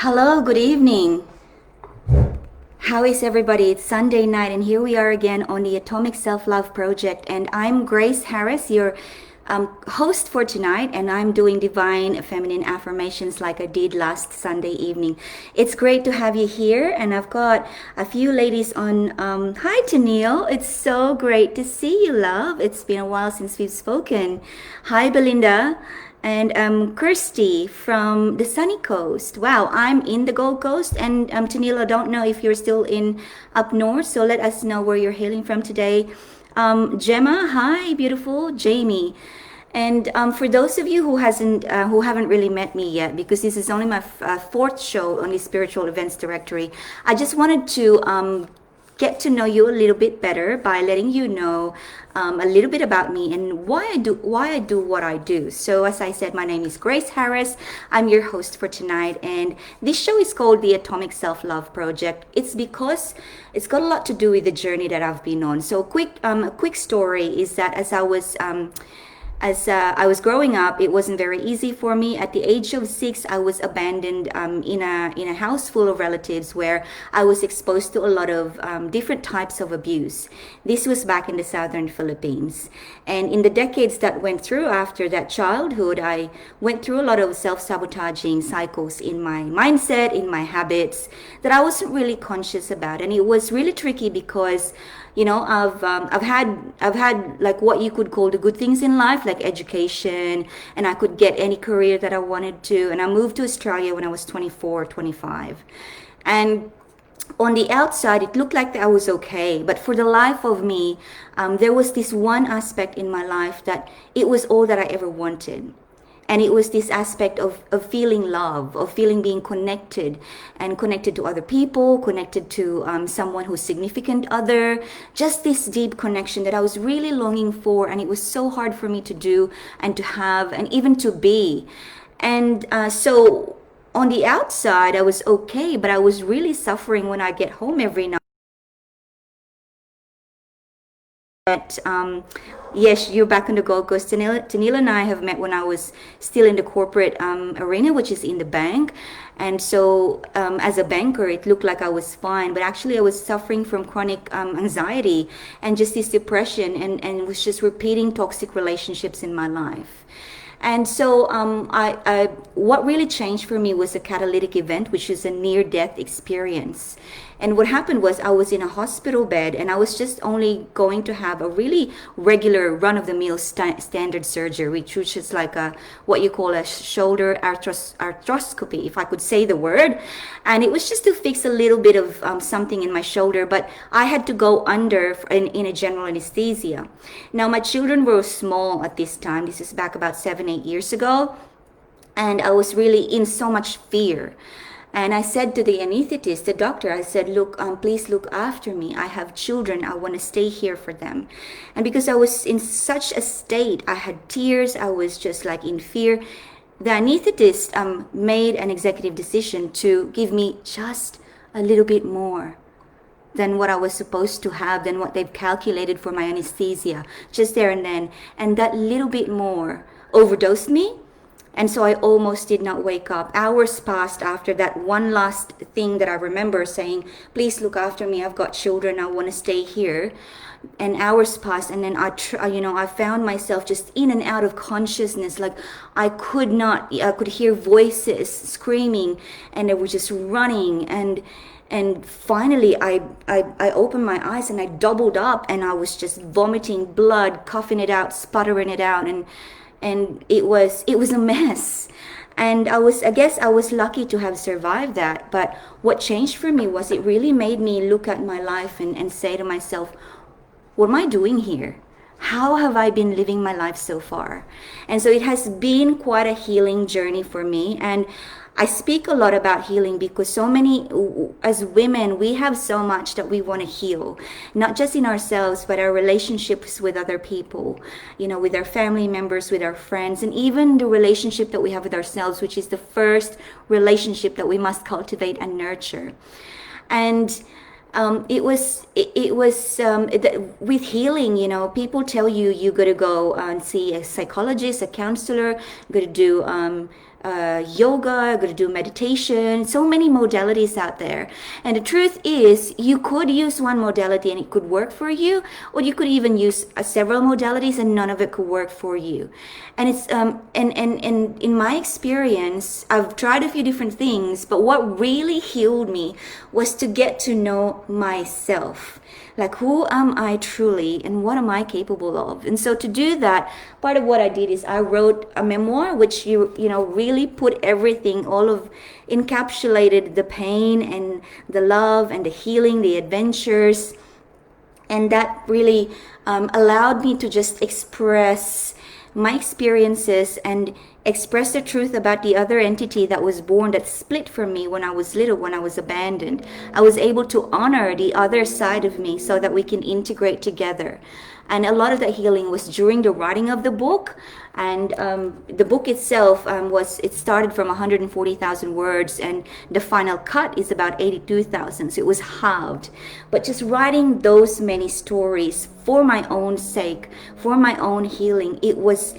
Hello, good evening. How is everybody? It's Sunday night, and here we are again on the Atomic Self Love Project. And I'm Grace Harris, your host for tonight, and I'm doing divine feminine affirmations like I did last Sunday evening. It's great to have you here, and I've got a few ladies on. Hi, Tennille. It's so great to see you, love. It's been a while since we've spoken. Hi, Belinda. And Kirsty from the sunny coast. Wow, I'm in the Gold Coast, and Tanila, don't know if you're still in up north, so let us know where you're hailing from today. Gemma, hi, beautiful. Jamie, and for those of you who haven't really met me yet, because this is only my fourth show on the Spiritual Events Directory, I just wanted to get to know you a little bit better by letting you know a little bit about me and why I do what I do. So as I said, my name is Grace Harris. I'm your host for tonight, and this show is called the Atomic Self-Love Project. It's because it's got a lot to do with the journey that I've been on. So a quick story is that as I was growing up, it wasn't very easy for me. At the age of 6, I was abandoned in a house full of relatives where I was exposed to a lot of different types of abuse. This was back in the southern Philippines. And in the decades that went through after that childhood, I went through a lot of self-sabotaging cycles in my mindset, in my habits that I wasn't really conscious about. And it was really tricky because I've had like what you could call the good things in life, like education, and I could get any career that I wanted to. And I moved to Australia when I was 24, 25. And on the outside, it looked like I was okay. But for the life of me, there was this one aspect in my life that it was all that I ever wanted. And it was this aspect of feeling love, of feeling being connected and connected to other people, connected to someone who's significant other, just this deep connection that I was really longing for. And it was so hard for me to do and to have and even to be. And so on the outside, I was okay, but I was really suffering when I get home every night. But yes, you're back on the Gold Coast. Tanila and I have met when I was still in the corporate arena, which is in the bank. And so as a banker, it looked like I was fine, but actually I was suffering from chronic anxiety and just this depression and was just repeating toxic relationships in my life. And so what really changed for me was a catalytic event, which is a near-death experience. And what happened was I was in a hospital bed, and I was just only going to have a really regular run-of-the-mill standard surgery, which is like what you call a shoulder arthroscopy, if I could say the word. And it was just to fix a little bit of something in my shoulder, but I had to go under in a general anesthesia. Now, my children were small at this time. This is back about 7, 8 years ago. And I was really in so much fear. And I said to the anesthetist, the doctor, I said, look, please look after me. I have children. I want to stay here for them. And because I was in such a state, I had tears. I was just like in fear. The anesthetist made an executive decision to give me just a little bit more than what I was supposed to have, than what they've calculated for my anesthesia, just there and then. And that little bit more overdosed me. And so I almost did not wake up. Hours passed after that one last thing that I remember saying, please look after me. I've got children. I want to stay here. And hours passed. And then I found myself just in and out of consciousness. Like I could hear voices screaming and they were just running. And finally I opened my eyes and I doubled up and I was just vomiting blood, coughing it out, sputtering it out. And it was a mess. And I guess I was lucky to have survived that. But what changed for me was it really made me look at my life and say to myself, what am I doing here? How have I been living my life so far? And so it has been quite a healing journey for me. And I speak a lot about healing because so many, as women, we have so much that we want to heal, not just in ourselves, but our relationships with other people, with our family members, with our friends, and even the relationship that we have with ourselves, which is the first relationship that we must cultivate and nurture. And with healing, people tell you got to go and see a psychologist, a counselor, got to do yoga, I'm going to do meditation, so many modalities out there. And the truth is, you could use one modality and it could work for you, or you could even use several modalities and none of it could work for you. And it's and in my experience, I've tried a few different things, but what really healed me was to get to know myself. Like, who am I truly and what am I capable of? And so to do that, part of what I did is I wrote a memoir, which you know really put everything, all of encapsulated the pain and the love and the healing, the adventures, and that really allowed me to just express my experiences and express the truth about the other entity that was born, that split from me when I was little, when I was abandoned. I was able to honor the other side of me so that we can integrate together. And a lot of that healing was during the writing of the book. And the book itself it started from 140,000 words, and the final cut is about 82,000. So it was halved. But just writing those many stories for my own sake, for my own healing, it was,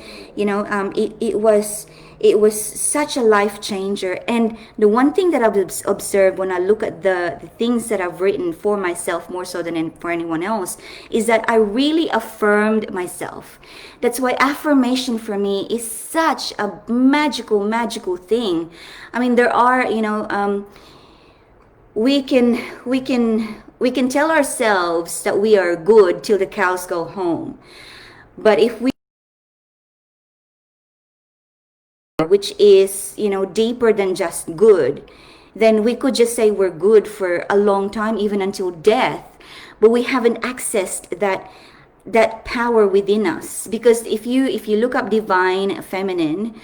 it was such a life changer. And the one thing that I've observed when I look at the things that I've written for myself more so than for anyone else is that I really affirmed myself. That's why affirmation for me is such a magical thing. I mean, there are, we can tell ourselves that we are good till the cows go home. But if we, which is, deeper than just good, then we could just say we're good for a long time, even until death. But we haven't accessed that power within us. Because if you look up divine feminine,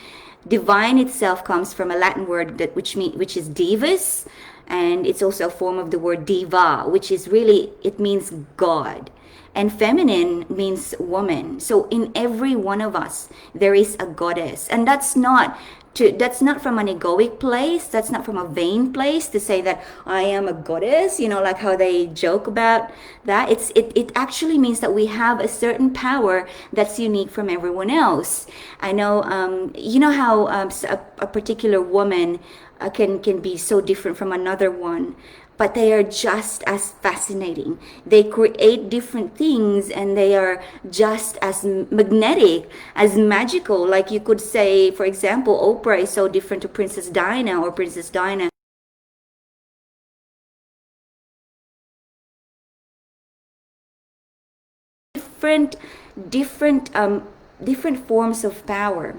divine itself comes from a Latin word which is divus, and it's also a form of the word diva, which is really, it means God. And feminine means woman. So in every one of us, there is a goddess. And that's not from an egoic place. That's not from a vain place to say that I am a goddess, like how they joke about that. It actually means that we have a certain power that's unique from everyone else. I know, how a particular woman can be so different from another one, but they are just as fascinating. They create different things and they are just as magnetic, as magical. Like you could say, for example, Oprah is so different to Princess Diana, or Princess Diana different forms of power.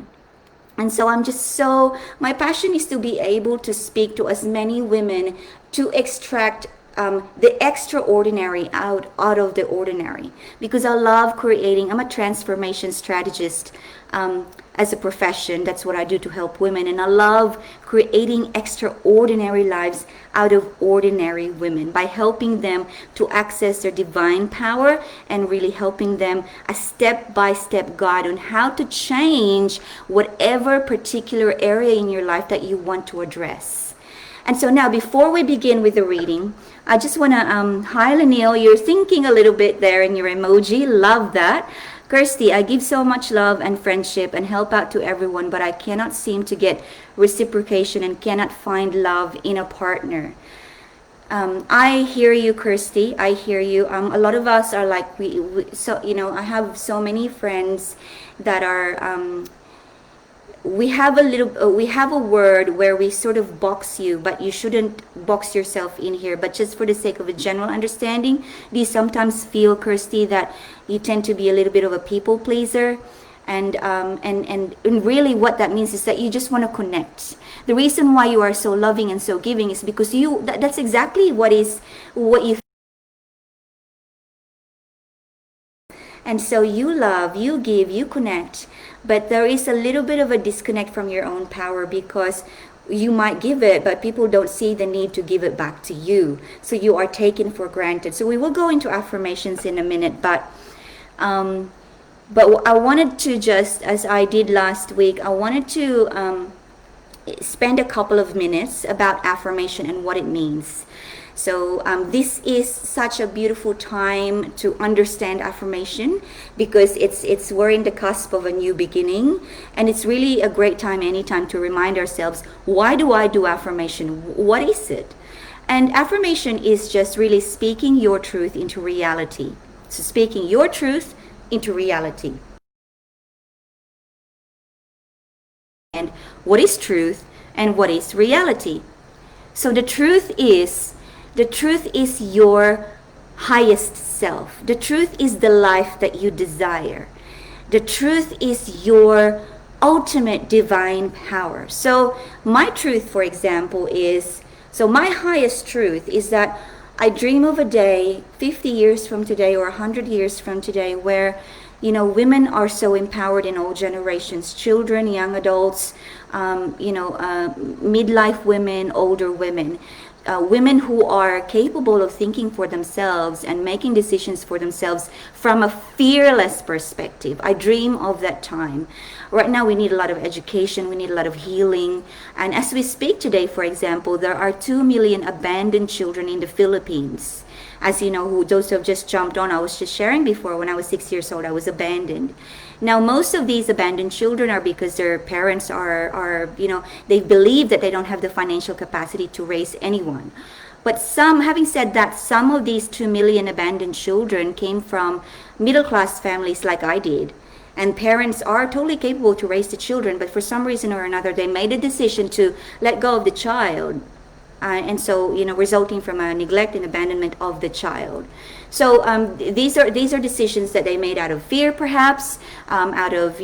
And so my passion is to be able to speak to as many women to extract the extraordinary out of the ordinary. Because I love creating, I'm a transformation strategist as a profession. That's what I do to help women. And I love creating extraordinary lives out of ordinary women by helping them to access their divine power and really helping them a step-by-step guide on how to change whatever particular area in your life that you want to address. And so now, before we begin with the reading, I just want to, hi Lanil, you're thinking a little bit there in your emoji. Love that. Kirsty, I give so much love and friendship and help out to everyone, but I cannot seem to get reciprocation and cannot find love in a partner. I hear you, Kirsty. I hear you. A lot of us are like, I have so many friends that are, we have a word where we sort of box you, but you shouldn't box yourself in here. But just for the sake of a general understanding, do you sometimes feel, Kirsty, that you tend to be a little bit of a people pleaser? And really what that means is that you just want to connect. The reason why you are so loving and so giving is because that's exactly what you. And so you love, you give, you connect, but there is a little bit of a disconnect from your own power because you might give it, but people don't see the need to give it back to you. So you are taken for granted. So we will go into affirmations in a minute, but I wanted to, just as I did last week, I wanted to spend a couple of minutes about affirmation and what it means. So this is such a beautiful time to understand affirmation, because it's we're in the cusp of a new beginning, and it's really a great time anytime to remind ourselves, why do I do affirmation? What is it? And affirmation is just really speaking your truth into reality. So speaking your truth into reality. And what is truth and what is reality? So the truth is your highest self. The truth is the life that you desire. The truth is your ultimate divine power. So my truth, for example, is, so my highest truth is that I dream of a day 50 years from today or 100 years from today where, women are so empowered in all generations, children, young adults, midlife women, older women. Women who are capable of thinking for themselves and making decisions for themselves from a fearless perspective. I dream of that time. Right now we need a lot of education, we need a lot of healing. And as we speak today, for example, there are 2 million abandoned children in the Philippines. As you know, those who have just jumped on, I was just sharing before, when I was 6 years old, I was abandoned. Now, most of these abandoned children are because their parents are they believe that they don't have the financial capacity to raise anyone. But having said that, some of these 2 million abandoned children came from middle-class families like I did. And parents are totally capable to raise the children, but for some reason or another, they made a decision to let go of the child. And so, resulting from a neglect and abandonment of the child. So these are decisions that they made out of fear, perhaps, out of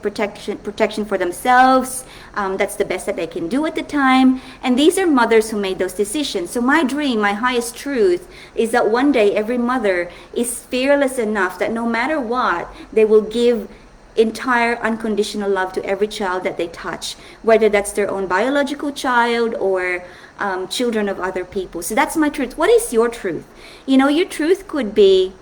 protection for themselves. That's the best that they can do at the time. And these are mothers who made those decisions. So my dream, my highest truth, is that one day every mother is fearless enough that no matter what, they will give entire unconditional love to every child that they touch, whether that's their own biological child or children of other people. So that's my truth. What is your truth? Your truth could be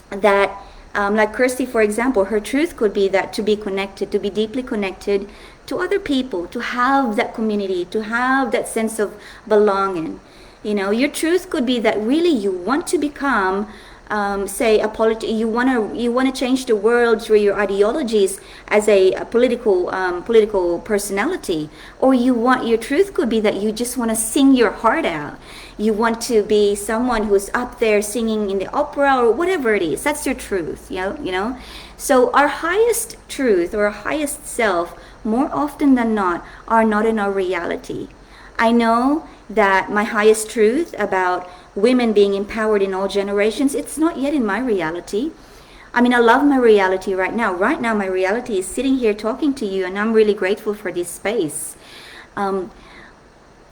that, like Kirsty, for example, her truth could be that to be connected, to be deeply connected to other people, to have that community, to have that sense of belonging. Your truth could be that really you want to become you want to change the world through your ideologies as a political personality, or your truth could be that you just want to sing your heart out. You want to be someone who's up there singing in the opera or whatever it is. That's your truth, So our highest truth or our highest self, more often than not, are not in our reality. I know that my highest truth about women being empowered in all generations, it's not yet in my reality. I mean, I love my reality right now. Right now, my reality is sitting here talking to you, and I'm really grateful for this space.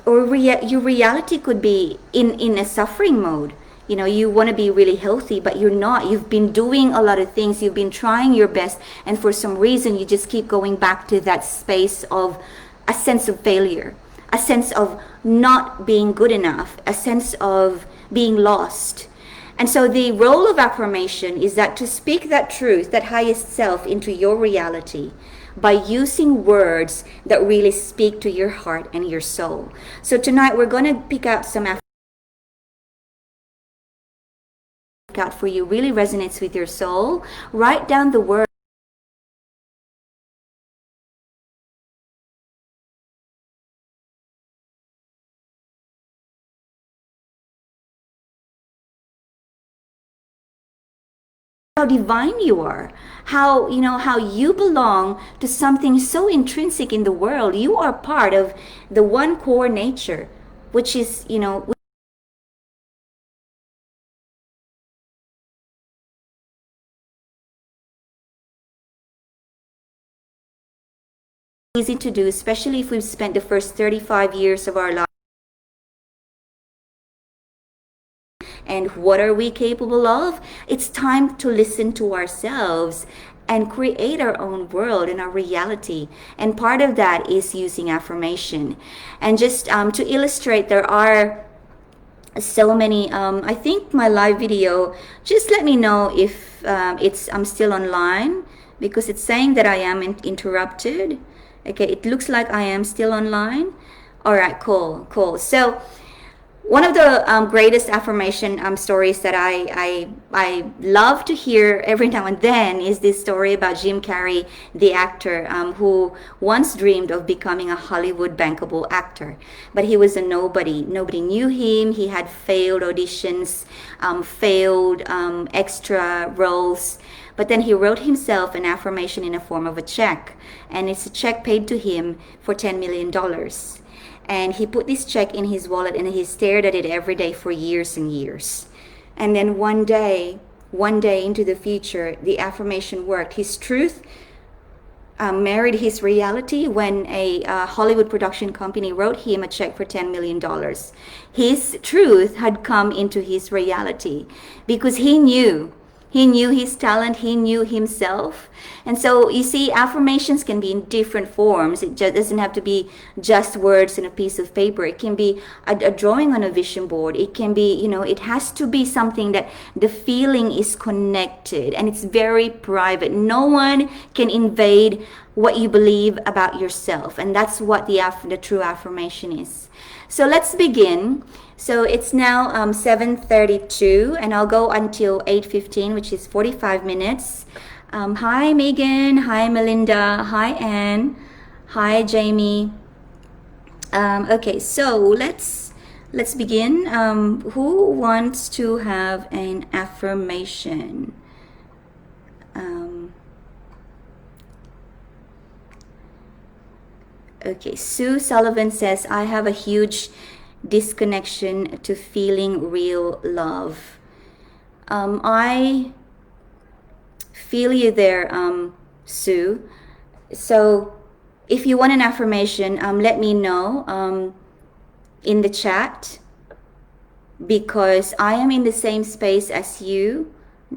Your reality could be in a suffering mode. You want to be really healthy, but you're not. You've been doing a lot of things. You've been trying your best, and for some reason, you just keep going back to that space of a sense of failure, a sense of not being good enough, a sense of being lost. And so the role of affirmation is that to speak that truth, that highest self, into your reality by using words that really speak to your heart and your soul. So tonight we're going to pick out some out for you, really resonates with your soul. Write down the word. How divine you are, how you belong to something so intrinsic in the world. You are part of the one core nature, which is easy to do, especially if we've spent the first 35 years of our life. And what are we capable of? It's time to listen to ourselves and create our own world and our reality. And part of that is using affirmation. And just to illustrate, there are so many, I think my live video, just let me know if I'm still online, because it's saying that I am interrupted. Okay, it looks like I am still online. All right, cool. So One of the greatest affirmation stories that I love to hear every now and then is this story about Jim Carrey, the actor, who once dreamed of becoming a Hollywood bankable actor, but he was a nobody. Nobody knew him. He had failed auditions, failed extra roles. But then he wrote himself an affirmation in a form of a check, and it's a check paid to him for $10 million. And he put this check in his wallet and he stared at it every day for years and years. And then one day into the future, the affirmation worked. His truth married his reality when a Hollywood production company wrote him a check for $10 million. His truth had come into his reality because he knew his talent, he knew himself. And so you see, affirmations can be in different forms. It just doesn't have to be just words on a piece of paper. It can be a drawing on a vision board. It can be, it has to be something that the feeling is connected and it's very private. No one can invade what you believe about yourself. And that's what the true affirmation is. So let's begin. So it's now 7:32 and I'll go until 8:15, which is 45 minutes. Hi Megan, hi Melinda, hi Anne, hi Jamie. Okay, so let's begin. Who wants to have an affirmation? Okay, Sue Sullivan says, I have a huge disconnection to feeling real love. I feel you there, Sue. So if you want an affirmation, let me know in the chat, because I am in the same space as you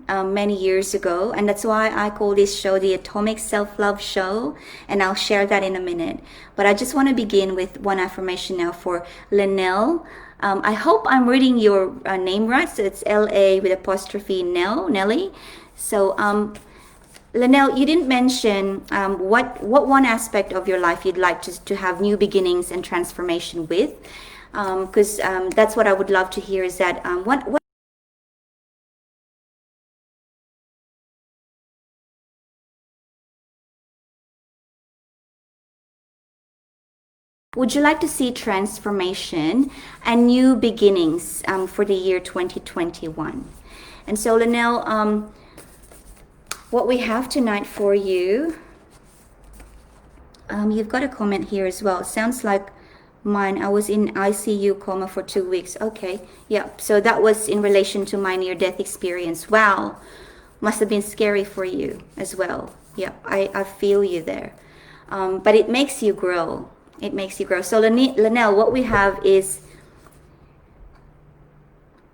many years ago, and that's why I call this show the Atomic Self-Love Show, and I'll share that in a minute. But I just want to begin with one affirmation now for Linnell. I hope I'm reading your name right. So it's L-A with apostrophe Nelly. So Linnell, you didn't mention what one aspect of your life you'd like to have new beginnings and transformation with, because that's what I would love to hear, is that what would you like to see transformation and new beginnings for the year 2021? And so, Linnell, what we have tonight for you, you've got a comment here as well. Sounds like mine. I was in ICU coma for 2 weeks. Okay, yeah. So that was in relation to my near-death experience. Wow, must have been scary for you as well. Yeah, I feel you there. But it makes you grow. It makes you grow. So Linnell, what we have is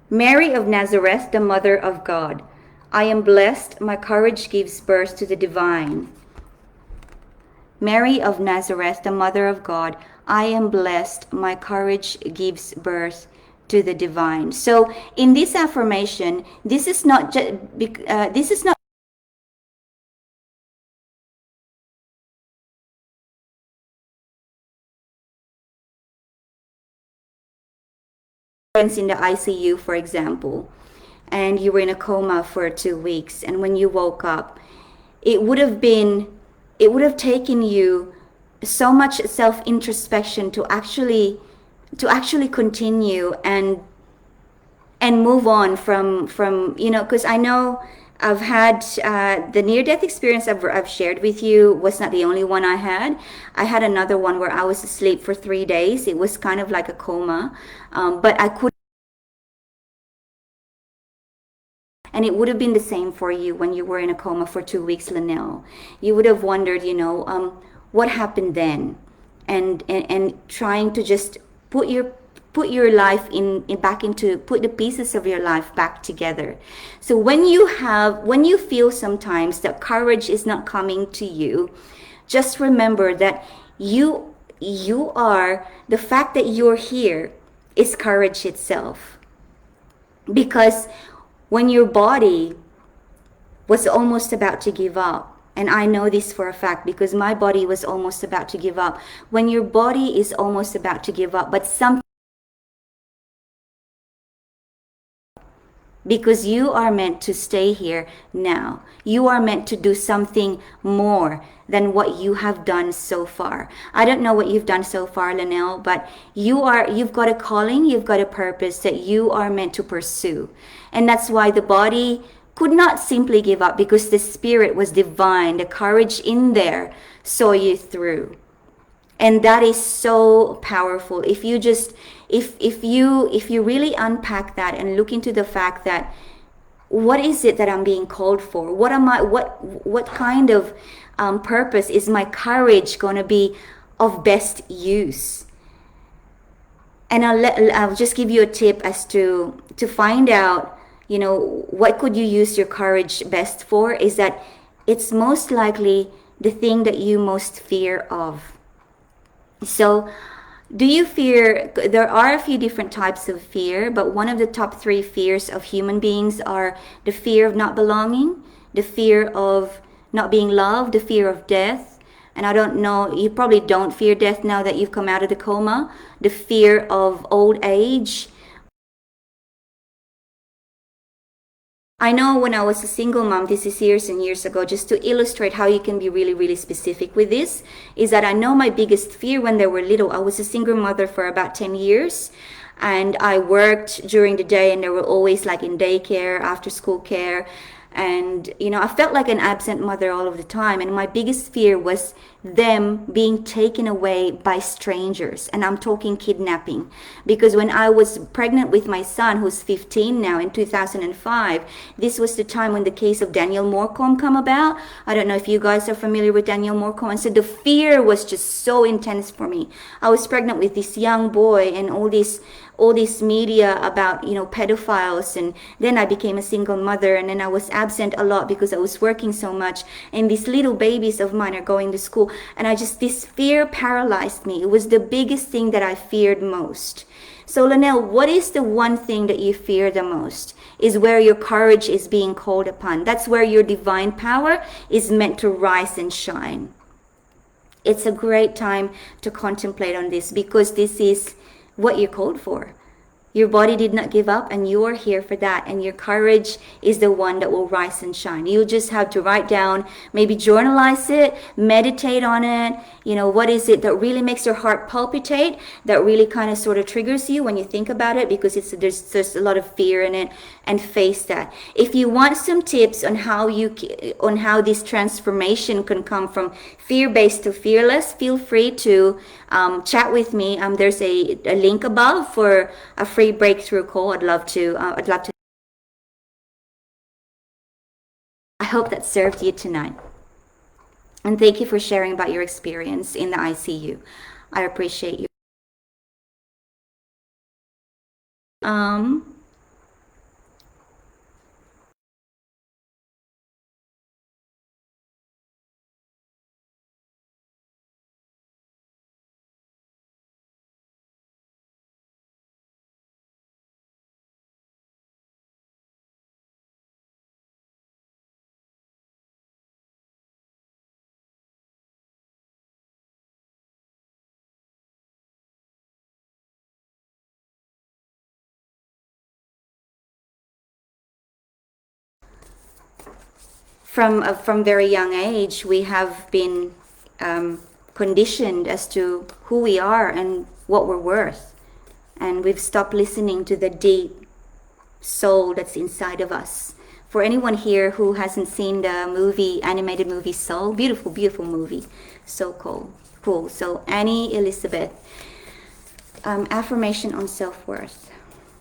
Mary of Nazareth, the Mother of God. I am blessed. My courage gives birth to the divine. Mary of Nazareth, the Mother of God. I am blessed. My courage gives birth to the divine. So in this affirmation, this is not in the ICU, for example, and you were in a coma for 2 weeks, and when you woke up, it would have taken you so much self-introspection to actually continue and move on from because I know I've had the near-death experience I've shared with you was not the only one I had. I had another one where I was asleep for 3 days. It was kind of like a coma, but I could. And it would have been the same for you when you were in a coma for 2 weeks, Linnell. You would have wondered, what happened then, and trying to just put your life put the pieces of your life back together. So when you feel sometimes that courage is not coming to you, just remember that you are, the fact that you're here is courage itself. Because when your body was almost about to give up, and I know this for a fact because my body was almost about to give up. When your body is almost about to give up, but something because you are meant to stay here now. You are meant to do something more than what you have done so far. I don't know what you've done so far, Linnell, but you've got a calling, you've got a purpose that you are meant to pursue. And that's why the body could not simply give up, because the spirit was divine. The courage in there saw you through. And that is so powerful. If you just if you really unpack that and look into the fact that, what is it that I'm being called for? What kind of purpose is my courage going to be of best use? And I'll just give you a tip as to find out, what could you use your courage best for, is that it's most likely the thing that you most fear of. So, do you fear? There are a few different types of fear, but one of the top 3 fears of human beings are the fear of not belonging, the fear of not being loved, the fear of death. And I don't know, you probably don't fear death now that you've come out of the coma. The fear of old age. I know when I was a single mom, this is years and years ago, just to illustrate how you can be really, really specific with this, is that I know my biggest fear when they were little. I was a single mother for about 10 years, and I worked during the day, and they were always like in daycare, after school care. And, I felt like an absent mother all of the time. And my biggest fear was them being taken away by strangers. And I'm talking kidnapping. Because when I was pregnant with my son, who's 15 now, in 2005, this was the time when the case of Daniel Morecombe come about. I don't know if you guys are familiar with Daniel Morecombe. And so the fear was just so intense for me. I was pregnant with this young boy, and all this media about, pedophiles. And then I became a single mother, and then I was absent a lot because I was working so much, and these little babies of mine are going to school, and this fear paralyzed me. It was the biggest thing that I feared most. So Linnell, what is the one thing that you fear the most? Is where your courage is being called upon. That's where your divine power is meant to rise and shine. It's a great time to contemplate on this, because this is what you're called for. Your body did not give up, and you are here for that. And your courage is the one that will rise and shine. You just have to write down, maybe journalize it, meditate on it. What is it that really makes your heart palpitate, that really kind of sort of triggers you when you think about it, because there's a lot of fear in it, and face that. If you want some tips on how this transformation can come from fear-based to fearless, feel free to chat with me. There's a link above for a free breakthrough call. I'd love to. I hope that served you tonight. And thank you for sharing about your experience in the ICU. I appreciate you. From very young age, we have been conditioned as to who we are and what we're worth. And we've stopped listening to the deep soul that's inside of us. For anyone here who hasn't seen the animated movie Soul, beautiful, beautiful movie. So cool. So Annie Elizabeth, affirmation on self-worth.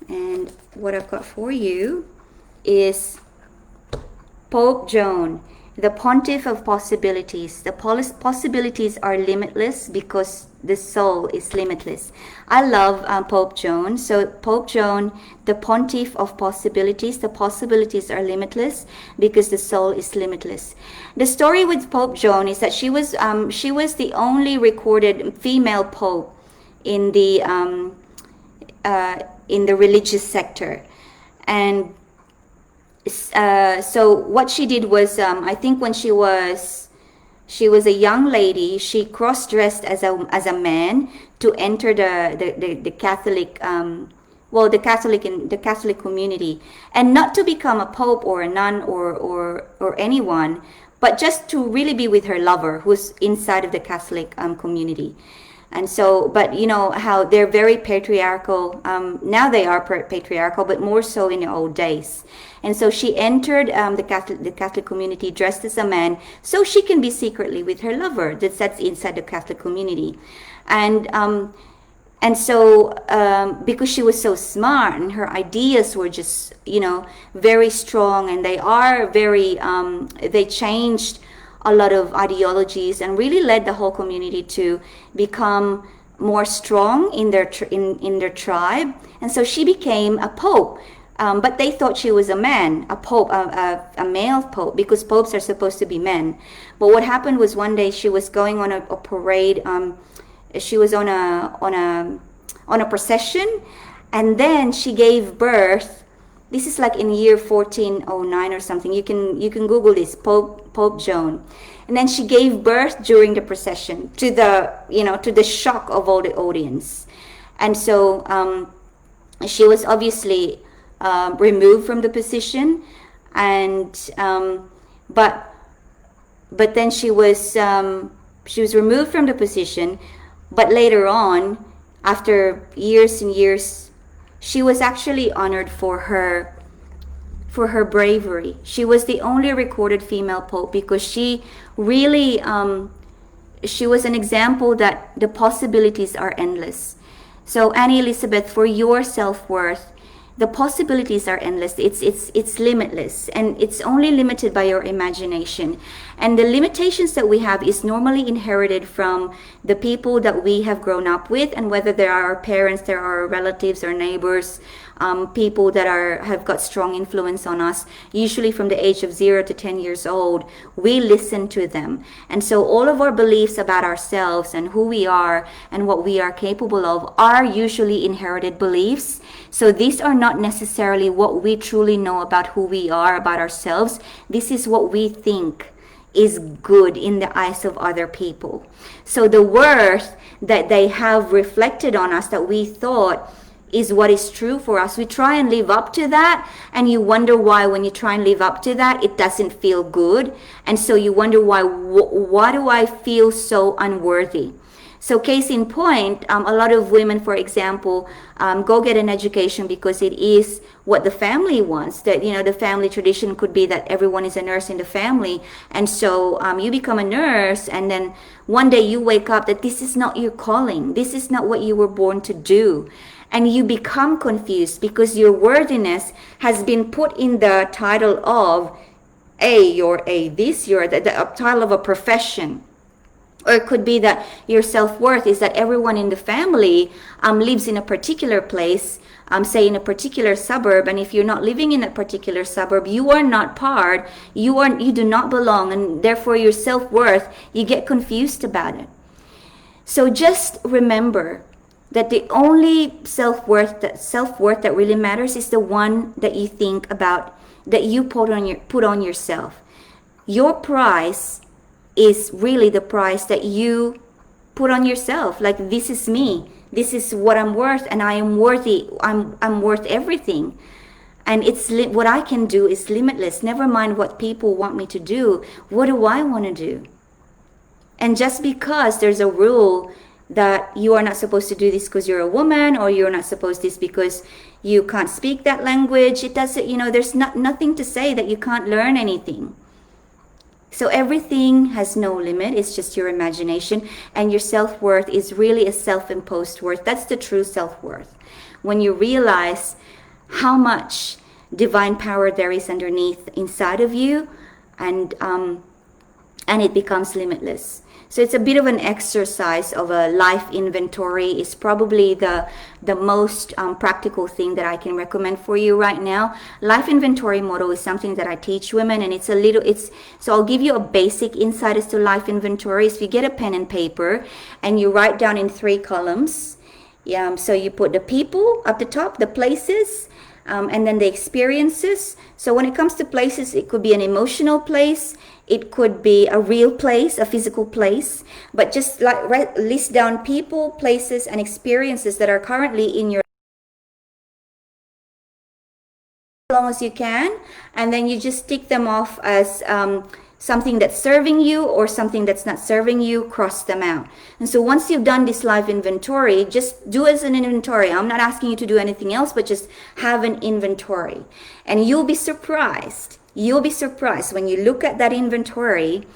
And what I've got for you is Pope Joan, the pontiff of possibilities. The possibilities are limitless because the soul is limitless. I love Pope Joan. So Pope Joan, the pontiff of possibilities. The possibilities are limitless because the soul is limitless. The story with Pope Joan is that she was the only recorded female pope in the religious sector. And so what she did was, I think when she was a young lady, she cross-dressed as a man to enter the Catholic well, the Catholic in the Catholic community, and not to become a pope or a nun or anyone, but just to really be with her lover who's inside of the Catholic community. And so, but you know how they're very patriarchal. Now they are patriarchal, but more so in the old days. And so she entered the Catholic community dressed as a man, so she can be secretly with her lover. That's inside the Catholic community, and so because she was so smart and her ideas were just, you know, very strong, and they are very they changed a lot of ideologies and really led the whole community to become more strong in their in their tribe. And so she became a pope, but they thought she was a man, a pope, a male pope, because popes are supposed to be men. But what happened was one day she was going on a parade. She was on a procession, and then she gave birth. This is like in year 1409 or something. You can Google this, Pope Joan. And then she gave birth during the procession, to the shock of all the audience. And so she was obviously removed from the position, and but then she was removed from the position. But later on, after years and years, she was actually honored for her bravery. She was the only recorded female pope because she really she was an example that the possibilities are endless. So Annie Elizabeth, for your self-worth, the possibilities are endless. It's limitless, and it's only limited by your imagination. And the limitations that we have is normally inherited from the people that we have grown up with, and whether they are our parents, there are our relatives or neighbors, people that have got strong influence on us, usually from the age of 0 to 10 years old. We listen to them. And so all of our beliefs about ourselves and who we are and what we are capable of are usually inherited beliefs. So these are not necessarily what we truly know about who we are, about ourselves. This is what we think is good in the eyes of other people. So the worth that they have reflected on us, that we thought is what is true for us, we try and live up to that, and you wonder why when you try and live up to that, it doesn't feel good. And so you wonder why do I feel so unworthy? So case in point, a lot of women, for example, go get an education because it is what the family wants. That, you know, the family tradition could be that everyone is a nurse in the family. And so you become a nurse, and then one day you wake up that this is not your calling. This is not what you were born to do. And you become confused because your worthiness has been put in the title of you're the title of a profession. Or it could be that your self-worth is that everyone in the family lives in a particular place, say in a particular suburb, and if you're not living in a particular suburb, you are not part, you do not belong, and therefore your self-worth, you get confused about it. So just remember that the only self-worth that really matters is the one that you think about, that you put on yourself. Your price is really the price that you put on yourself. Like, this is me, this is what I'm worth, and I am worthy. I'm worth everything, and it's what I can do is limitless. Never mind what people want me to do. What do I want to do? And just because there's a rule that you are not supposed to do this because you're a woman, or you're not supposed to this because you can't speak that language, it doesn't, there's nothing to say that you can't learn anything. So everything has no limit. It's just your imagination, and your self-worth is really a self-imposed worth. That's the true self-worth. When you realize how much divine power there is underneath inside of you, and it becomes limitless. So it's a bit of an exercise of a life inventory. Is probably the most practical thing that I can recommend for you right now. Life inventory model is something that I teach women, and so I'll give you a basic insight as to life inventory. If you get a pen and paper and you write down in 3 columns, so you put the people up the top, the places, and then the experiences. So when it comes to places, it could be an emotional place, it could be a real place, a physical place, but just list down people, places, and experiences that are currently in your long as you can, and then you just tick them off as something that's serving you or something that's not serving you. Cross them out. And so once you've done this life inventory, just do as an inventory. I'm not asking you to do anything else, but just have an inventory, and you'll be surprised. You'll be surprised when you look at that inventory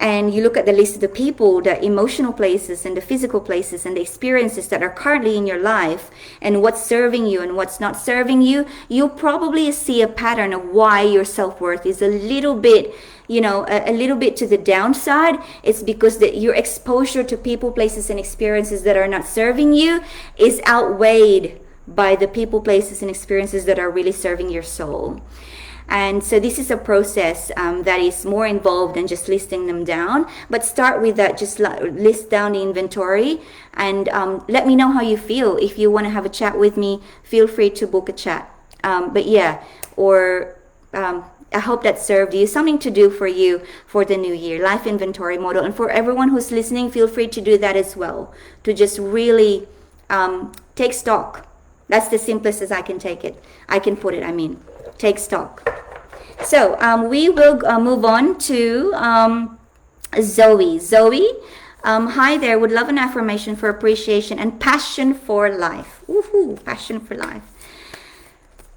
and you look at the list of the people, the emotional places and the physical places and the experiences that are currently in your life, and what's serving you and what's not serving you. You'll probably see a pattern of why your self-worth is a little bit, a little bit to the downside. It's because your exposure to people, places, and experiences that are not serving you is outweighed by the people, places, and experiences that are really serving your soul. And so this is a process that is more involved than just listing them down. But start with that, just list down the inventory, and let me know how you feel. If you want to have a chat with me, feel free to book a chat. I hope that served you. Something to do for you for the new year, life inventory model. And for everyone who's listening, feel free to do that as well, to just really take stock. That's the simplest as I can put it. Take stock. So we will move on to Zoe. Zoe, hi there. Would love an affirmation for appreciation and passion for life. Woohoo, passion for life.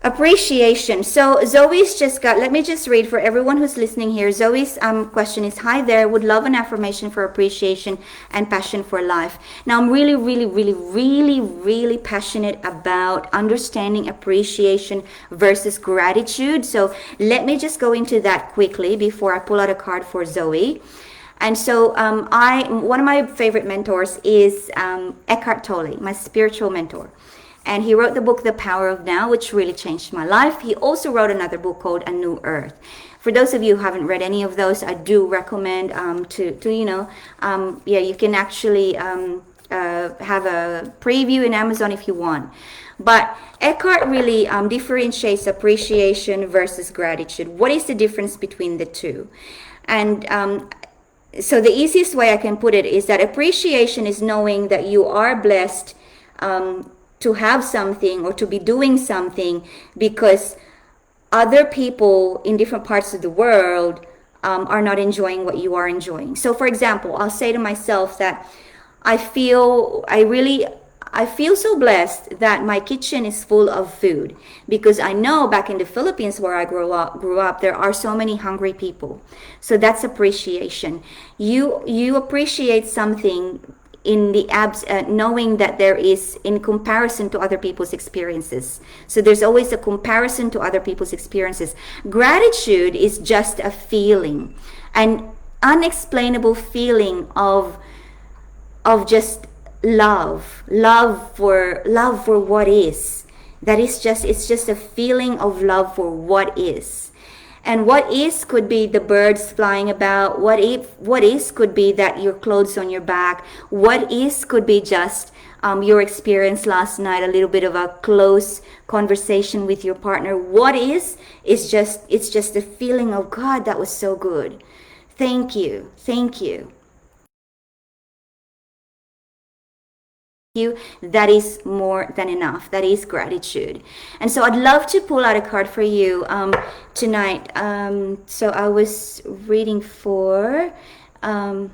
Appreciation. So Zoe's just got, let me just read for everyone who's listening here. Zoe's question is, hi there, would love an affirmation for appreciation and passion for life. Now I'm really, really, really, really, really passionate about understanding appreciation versus gratitude. So let me just go into that quickly before I pull out a card for Zoe. And so one of my favorite mentors is Eckhart Tolle, my spiritual mentor. And he wrote the book, The Power of Now, which really changed my life. He also wrote another book called A New Earth. For those of you who haven't read any of those, I do recommend you can actually have a preview in Amazon if you want. But Eckhart really differentiates appreciation versus gratitude. What is the difference between the two? And so the easiest way I can put it is that appreciation is knowing that you are blessed to have something or to be doing something because other people in different parts of the world are not enjoying what you are enjoying. So for example, I'll say to myself that I feel so blessed that my kitchen is full of food, because I know back in the Philippines where I grew up, there are so many hungry people. So that's appreciation. You appreciate something in the knowing that there is in comparison to other people's experiences. So there's always a comparison to other people's experiences. Gratitude is just a feeling, an unexplainable feeling of just love for what is. It's just a feeling of love for what is. And what is could be the birds flying about. What is could be that your clothes on your back. What is could be just your experience last night, a little bit of a close conversation with your partner. What is just a feeling of, God, that was so good. Thank you. That is more than enough. That is gratitude. And so I'd love to pull out a card for you tonight. So I was reading for I'd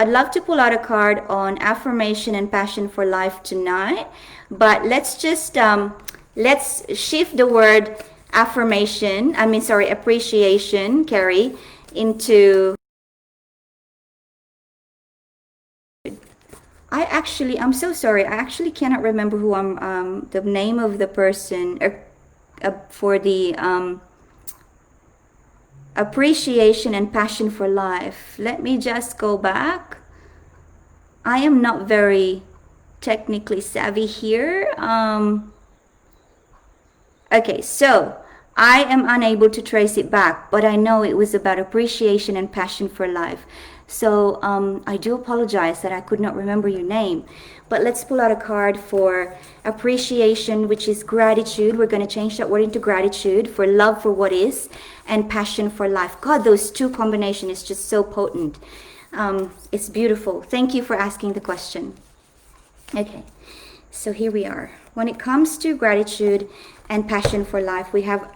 love to pull out a card on affirmation and passion for life tonight, but let's just let's shift the word appreciation, Carrie, into I'm so sorry. I actually cannot remember who the name of the person for the appreciation and passion for life. Let me just go back. I am not very technically savvy here. Okay, so I am unable to trace it back, but I know it was about appreciation and passion for life. So I do apologize that I could not remember your name. But let's pull out a card for appreciation, which is gratitude. We're going to change that word into gratitude, for love for what is, and passion for life. God, those two combination is just so potent. It's beautiful. Thank you for asking the question. Okay, so here we are. When it comes to gratitude and passion for life, we have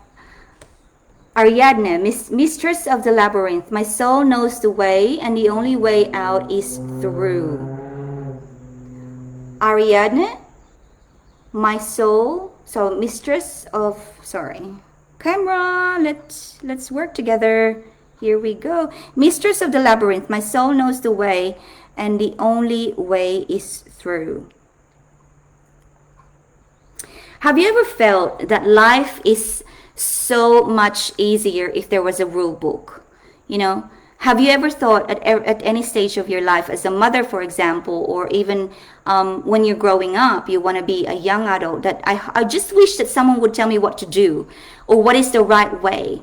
Ariadne, mistress of the labyrinth. My soul knows the way, and the only way out is through. Ariadne, my soul, so mistress of, sorry, camera, let's work together. Here we go. Mistress of the labyrinth, my soul knows the way, and the only way is through. Have you ever felt that life is so much easier if there was a rule book? You know, have you ever thought at any stage of your life, as a mother, for example, or even when you're growing up, you want to be a young adult, that I just wish that someone would tell me what to do or what is the right way?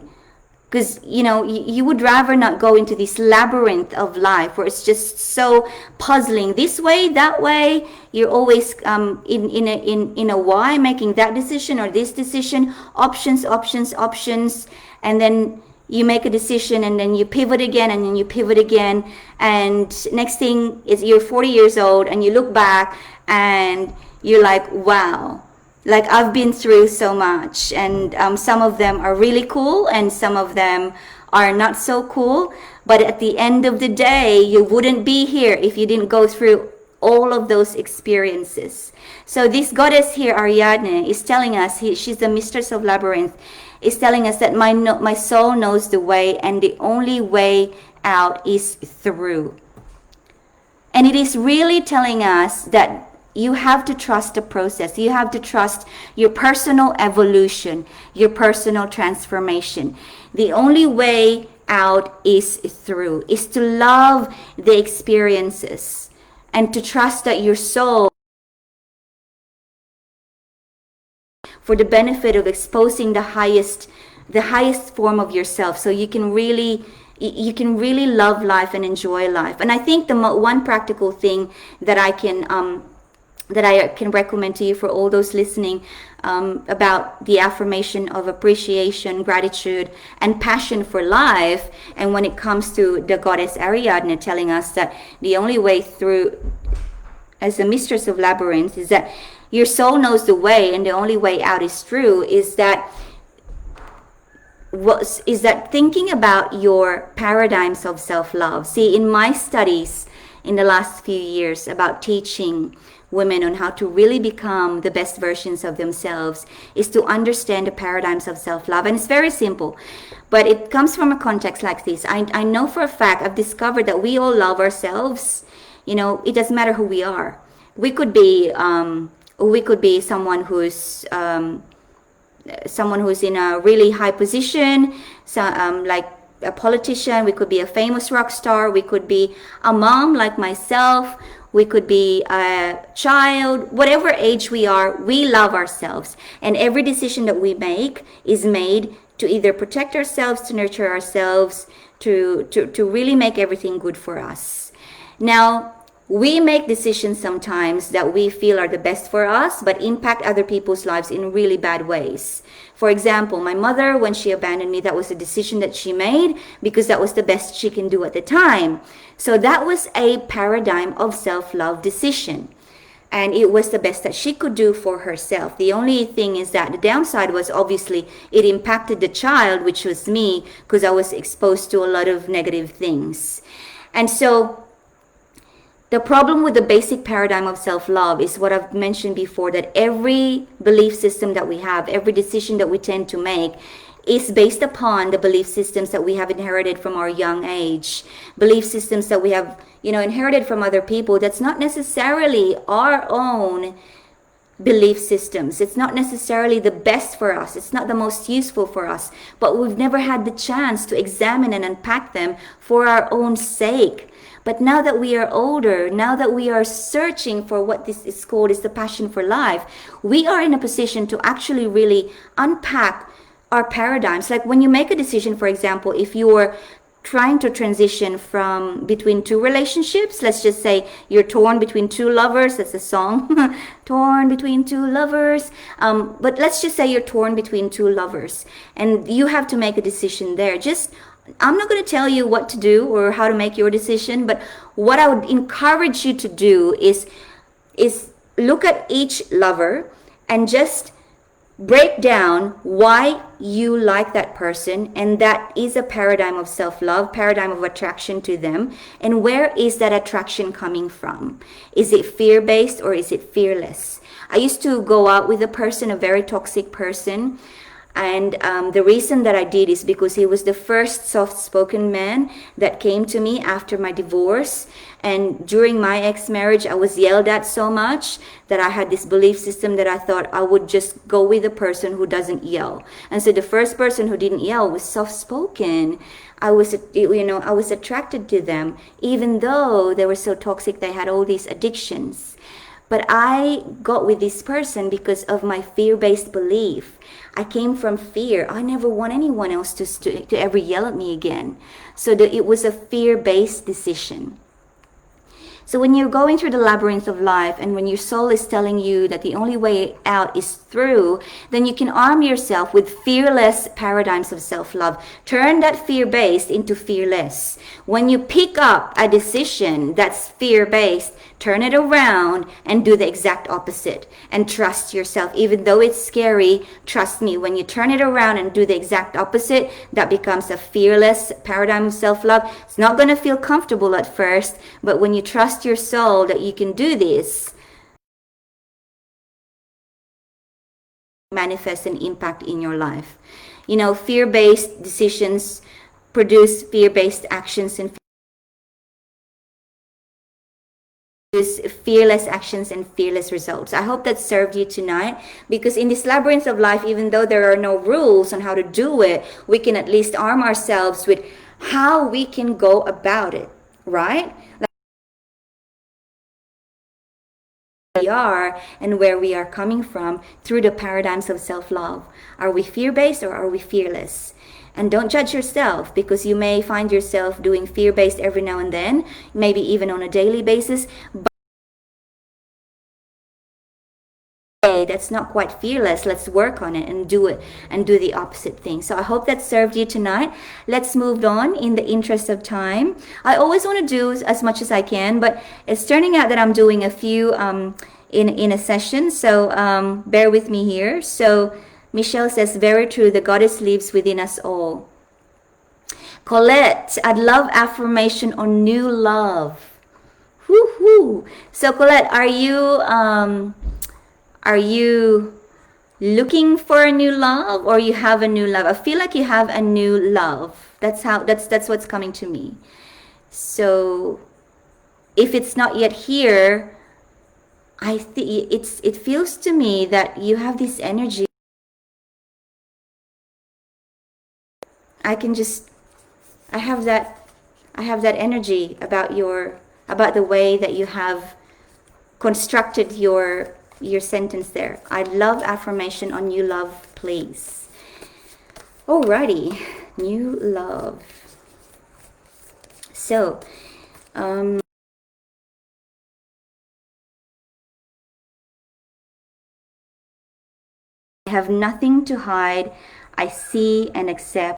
Because, you know, you would rather not go into this labyrinth of life where it's just so puzzling, this way, that way. You're always in a why, making that decision or this decision, options, and then you make a decision and then you pivot again and then you pivot again, and next thing is you're 40 years old and you look back and you're like, wow, like I've been through so much, and some of them are really cool and some of them are not so cool, but at the end of the day you wouldn't be here if you didn't go through all of those experiences. So this goddess here, Ariadne, is telling us, she's the mistress of labyrinth, is telling us that my soul knows the way, and the only way out is through. And it is really telling us that you have to trust the process. You have to trust your personal evolution, your personal transformation. The only way out is through, is to love the experiences and to trust that your soul, for the benefit of exposing the highest form of yourself, so you can really love life and enjoy life. And I think the one practical thing that I can recommend to you, for all those listening, about the affirmation of appreciation, gratitude, and passion for life. And when it comes to the goddess Ariadne telling us that the only way through, as the mistress of labyrinth, is that your soul knows the way and the only way out is through, is that thinking about your paradigms of self-love. See, in my studies in the last few years about teaching women on how to really become the best versions of themselves, is to understand the paradigms of self-love. And it's very simple, but it comes from a context like this. I know for a fact, I've discovered that we all love ourselves. You know, it doesn't matter who we are. We could be someone who's in a really high position, so like a politician. We could be a famous rock star. We could be a mom like myself. We could be a child. Whatever age we are, we love ourselves. And every decision that we make is made to either protect ourselves, to nurture ourselves, to really make everything good for us. Now, we make decisions sometimes that we feel are the best for us, but impact other people's lives in really bad ways. For example, my mother, when she abandoned me, that was a decision that she made because that was the best she can do at the time. So that was a paradigm of self-love decision. And it was the best that she could do for herself. The only thing is that the downside was, obviously it impacted the child, which was me, because I was exposed to a lot of negative things. And so the problem with the basic paradigm of self-love is what I've mentioned before, that every belief system that we have, every decision that we tend to make, is based upon the belief systems that we have inherited from our young age. Belief systems that we have, inherited from other people. That's not necessarily our own belief systems. It's not necessarily the best for us. It's not the most useful for us. But we've never had the chance to examine and unpack them for our own sake. But now that we are older, now that we are searching for what this is called is the passion for life, we are in a position to actually really unpack our paradigms. Like when you make a decision, for example, if you're trying to transition from between two relationships, let's just say you're torn between two lovers, that's a song, torn between two lovers, but let's just say you're torn between two lovers and you have to make a decision there. I'm not going to tell you what to do or how to make your decision, but what I would encourage you to do is look at each lover and just break down why you like that person, and that is a paradigm of self-love, paradigm of attraction to them. And where is that attraction coming from? Is it fear-based or is it fearless? I used to go out with a person, a very toxic person, and the reason that I did is because he was the first soft-spoken man that came to me after my divorce. And during my ex-marriage, I was yelled at so much that I had this belief system that I thought I would just go with a person who doesn't yell. And so the first person who didn't yell was soft-spoken. I was attracted to them, even though they were so toxic. They had all these addictions. But I got with this person because of my fear-based belief. I came from fear. I never want anyone else to ever yell at me again. So it was a fear-based decision. So when you're going through the labyrinth of life and when your soul is telling you that the only way out is through, then you can arm yourself with fearless paradigms of self-love. Turn that fear-based into fearless. When you pick up a decision that's fear-based, turn it around and do the exact opposite. And trust yourself. Even though it's scary, trust me, when you turn it around and do the exact opposite, that becomes a fearless paradigm of self-love. It's not going to feel comfortable at first, but when you trust your soul that you can do this, manifest an impact in your life. You know, fear-based decisions produce fear-based actions, and fearless actions and fearless results. I hope that served you tonight, because in this labyrinth of life, even though there are no rules on how to do it, we can at least arm ourselves with how we can go about it, right? We are and where we are coming from through the paradigms of self-love. Are we fear-based or are we fearless? And don't judge yourself, because you may find yourself doing fear-based every now and then, maybe even on a daily basis. But hey, that's not quite fearless. Let's work on it and do the opposite thing. So I hope that served you tonight. Let's move on in the interest of time. I always want to do as much as I can, but it's turning out that I'm doing a few in a session. So bear with me here. So Michelle says, very true, the goddess lives within us all. Colette, I'd love affirmation on new love. Woohoo! So Colette, are you looking for a new love, or you have a new love? I feel like you have a new love. That's what's coming to me. So if it's not yet here, I think it feels to me that you have this energy. I have that energy about the way that you have constructed your sentence there. I'd love affirmation on new love, please. Alrighty, new love. So, I have nothing to hide. I see and accept.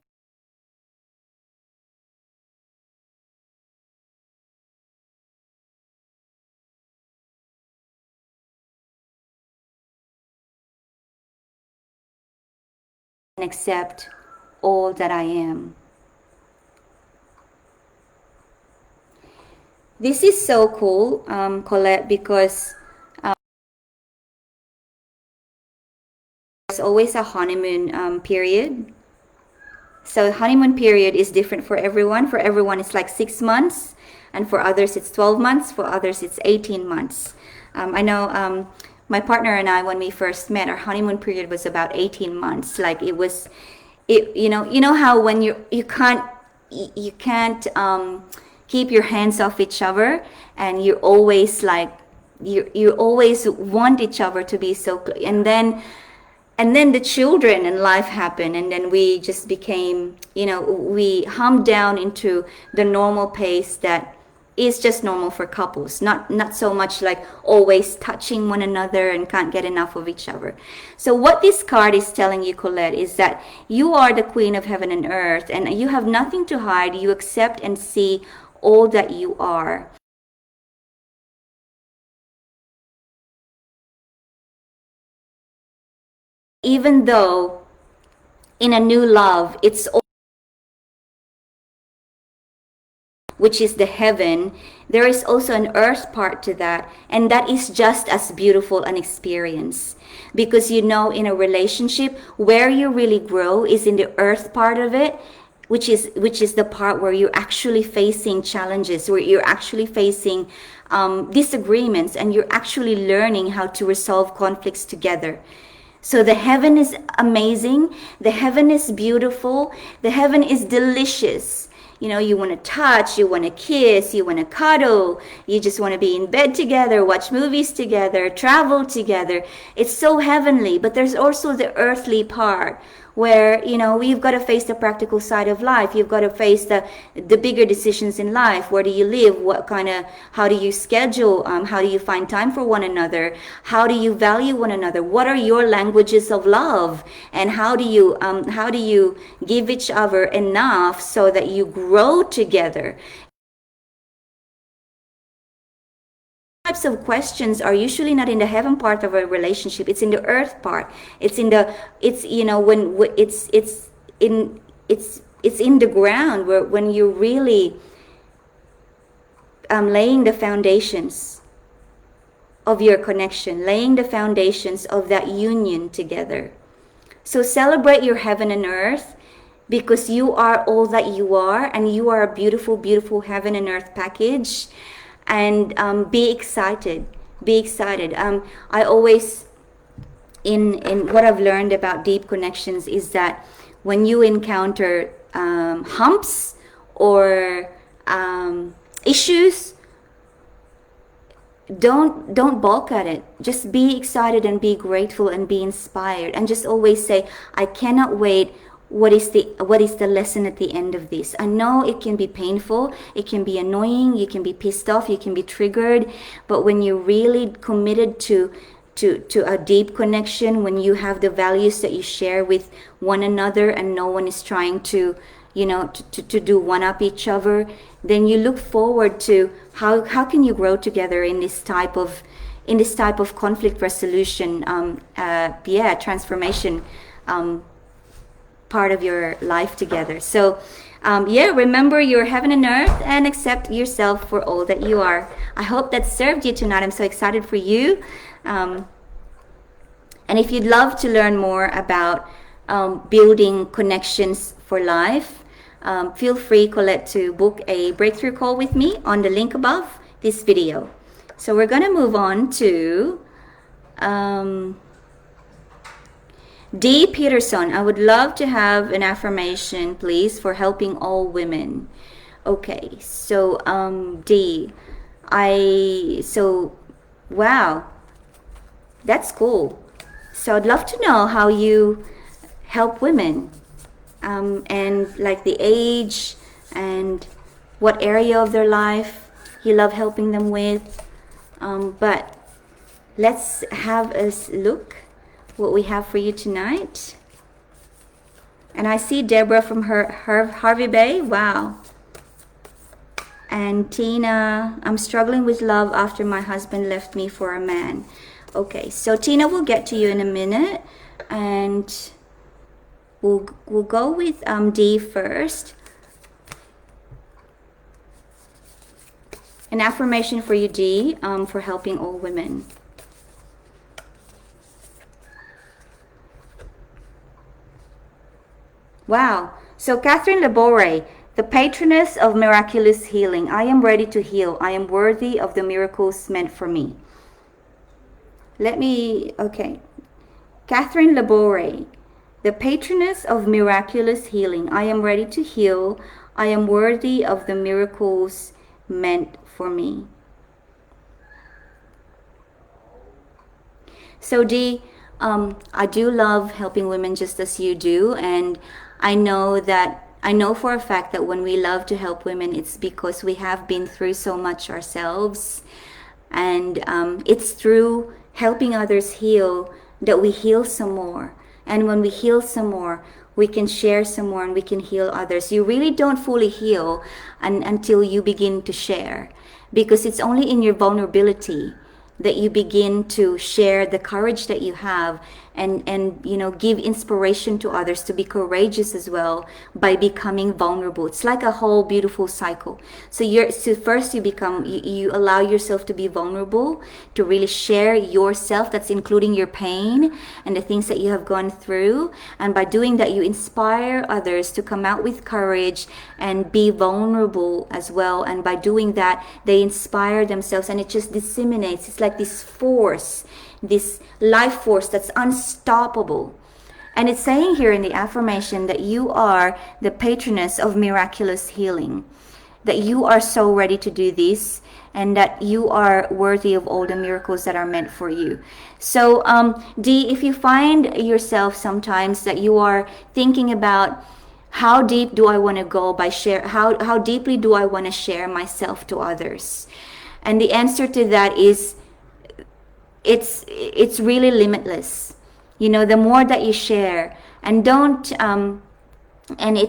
And accept all that I am. This is so cool, Colette, because there's always a honeymoon period. So honeymoon period is different for everyone. For everyone, it's like 6 months, and for others, it's 12 months. For others, it's 18 months. I know my partner and I, when we first met, our honeymoon period was about 18 months. Like you know how when you can't keep your hands off each other, and you always you always want each other to be so close. And then the children and life happened, and then we just became, we hummed down into the normal pace that is just normal for couples. Not so much like always touching one another and can't get enough of each other. So what this card is telling you, Colette, is that you are the queen of heaven and earth, and you have nothing to hide. You accept and see all that you are. Even though in a new love, it's which is the heaven, there is also an earth part to that, and that is just as beautiful an experience. Because in a relationship, where you really grow is in the earth part of it, which is the part where you're actually facing challenges, where you're actually facing disagreements, and you're actually learning how to resolve conflicts together. So the heaven is amazing. The heaven is beautiful. The heaven is delicious. You want to touch, you want to kiss, you want to cuddle, you just want to be in bed together, watch movies together, travel together. It's so heavenly. But there's also the earthly part where, we've got to face the practical side of life. You've got to face the bigger decisions in life. Where do you live? How do you schedule? How do you find time for one another? How do you value one another? What are your languages of love? And how do you give each other enough so that you grow together? Types of questions are usually not in the heaven part of a relationship. It's in the earth part. It's in the when it's in the ground, where when you're really laying the foundations of your connection, laying the foundations of that union together. So celebrate your heaven and earth, because you are all that you are, and you are a beautiful, beautiful heaven and earth package. And be excited. I always, in what I've learned about deep connections, is that when you encounter humps or issues, don't balk at it. Just be excited and be grateful and be inspired, and just always say, I cannot wait. What is the lesson at the end of this? I know it can be painful, it can be annoying, you can be pissed off, you can be triggered, but when you're really committed to a deep connection, when you have the values that you share with one another, and no one is trying to do one up each other, then you look forward to how can you grow together in this type of conflict resolution, transformation part of your life together. So remember your heaven and earth, and accept yourself for all that you are. I hope that served you tonight. I'm so excited for you. And if you'd love to learn more about building connections for life, feel free, Colette, to book a breakthrough call with me on the link above this video. So we're going to move on to D. Peterson. I would love to have an affirmation, please, for helping all women. Okay, so D. Wow, that's cool. So I'd love to know how you help women, and like the age and what area of their life you love helping them with. But let's have a look what we have for you tonight. And I see Deborah from her Harvey Bay. Wow. And Tina, I'm struggling with love after my husband left me for a man. Okay, so Tina, we'll get to you in a minute, and we'll go with D first. An affirmation for you, D, for helping all women. Wow. So Catherine Labore, the patroness of miraculous healing. I am ready to heal. I am worthy of the miracles meant for me. Okay. Catherine Labore, the patroness of miraculous healing. I am ready to heal. I am worthy of the miracles meant for me. So D, I do love helping women just as you do, and I know for a fact that when we love to help women, it's because we have been through so much ourselves, and it's through helping others heal that we heal some more. And when we heal some more, we can share some more, and we can heal others. You really don't fully heal until you begin to share, because it's only in your vulnerability that you begin to share the courage that you have, and give inspiration to others to be courageous as well by becoming vulnerable. It's like a whole beautiful cycle. So first you allow yourself to be vulnerable, to really share yourself. That's including your pain and the things that you have gone through. And by doing that, you inspire others to come out with courage and be vulnerable as well. And by doing that, they inspire themselves, and it just disseminates. It's like this force, this life force that's unstoppable. And it's saying here in the affirmation that you are the patroness of miraculous healing, that you are so ready to do this, and that you are worthy of all the miracles that are meant for you. So Dee, if you find yourself sometimes that you are thinking about how deep do I want to go by how deeply do I want to share myself to others, and the answer to that is it's really limitless. The more that you share, and it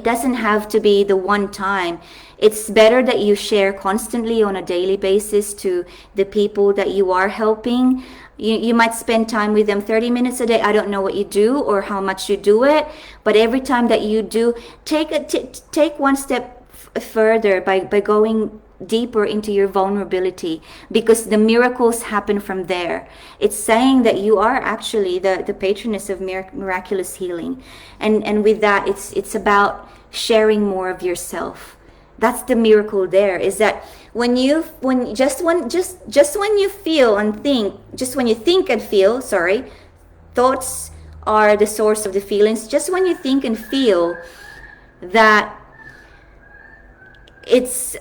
doesn't have to be the one time. It's better that you share constantly on a daily basis to the people that you are helping. You might spend time with them 30 minutes a day. I don't know what you do or how much you do it, but every time that you do, take one step further by going deeper into your vulnerability, because the miracles happen from there. It's saying that you are actually the patroness of miraculous healing, and with that, it's about sharing more of yourself. That's the miracle there, is that when you think and feel, thoughts are the source of the feelings. Just when you think and feel that it's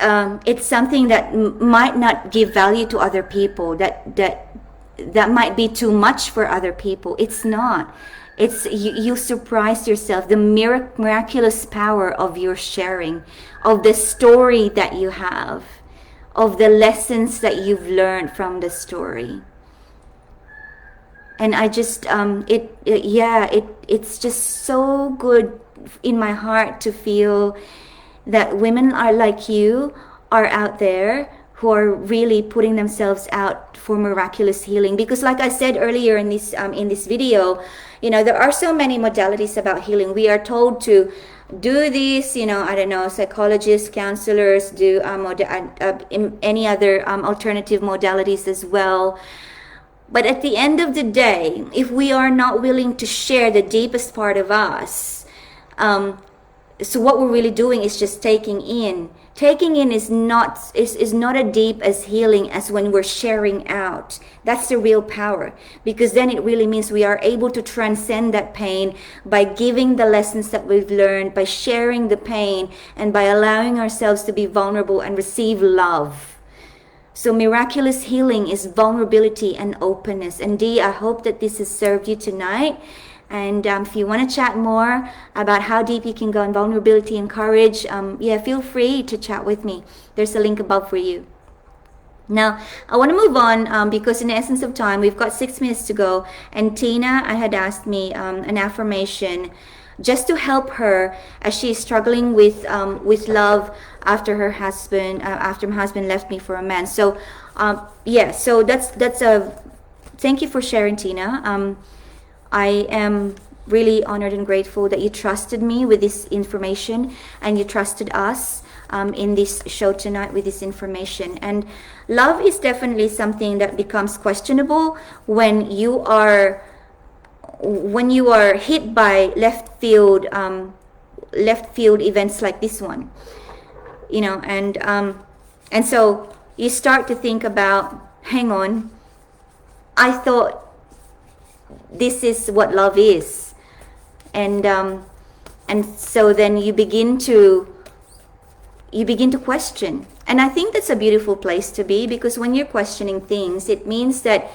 something that might not give value to other people, that might be too much for other people. It's not. It's you surprise yourself, the miraculous power of your sharing, of the story that you have, of the lessons that you've learned from the story. And I just it's just so good in my heart to feel that women are like you are out there who are really putting themselves out for miraculous healing. Because like I said earlier in this video, there are so many modalities about healing. We are told to do this, psychologists, counselors do any other alternative modalities as well. But at the end of the day, if we are not willing to share the deepest part of us, so what we're really doing is just taking in. Taking in is not as deep as healing as when we're sharing out. That's the real power, because then it really means we are able to transcend that pain by giving the lessons that we've learned, by sharing the pain, and by allowing ourselves to be vulnerable and receive love. So miraculous healing is vulnerability and openness. And Dee, I hope that this has served you tonight. And if you want to chat more about how deep you can go in vulnerability and courage, feel free to chat with me. There's a link above for you. Now, I want to move on because in the essence of time, we've got 6 minutes to go. And Tina had asked me an affirmation just to help her as she's struggling with love after her husband left me for a man. So, so that's a thank you for sharing, Tina. I am really honored and grateful that you trusted me with this information, and you trusted us in this show tonight with this information. And love is definitely something that becomes questionable when you are hit by left field events like this one, and so you start to think about, hang on, I thought this is what love is, and so then you begin to question. And I think that's a beautiful place to be, because when you're questioning things, it means that